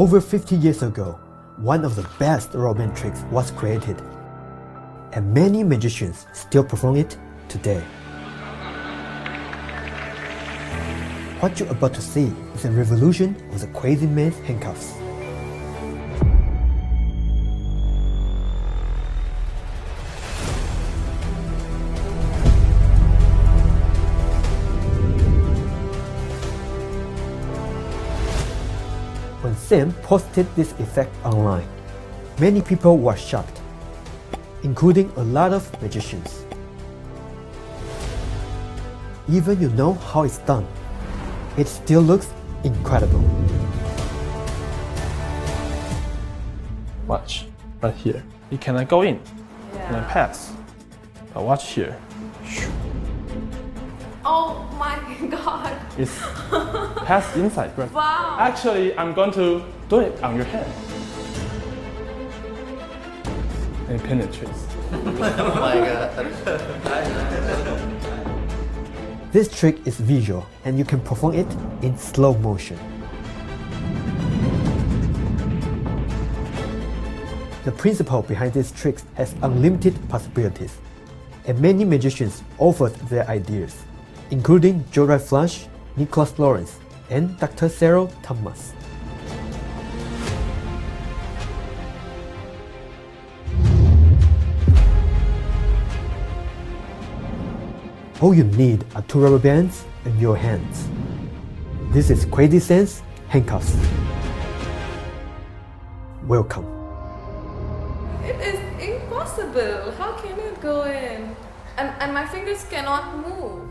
Over 50 years ago, one of the best romance tricks was created, and many magicians still perform it today. What you're about to see is a revolution of the crazy man's handcuffs. When Sam posted this effect online, many people were shocked, including a lot of magicians. Even you know how it's done, it still looks incredible. Watch, right here. You cannot go in, and then pass. Now watch here. Oh my god. It's pass inside. Right? Wow. Actually, I'm going to do it on your hand. And it penetrates. Oh my god. This trick is visual and you can perform it in slow motion. The principle behind these tricks has unlimited possibilities, and many magicians offered their ideas, including Jorai Flush, Nicholas Lawrence, and Dr. Cyril Thomas. All you need are 2 rubber bands and your hands. This is Crazy Sense Handcuffs. Welcome. It is impossible. How can it go in? And my fingers cannot move.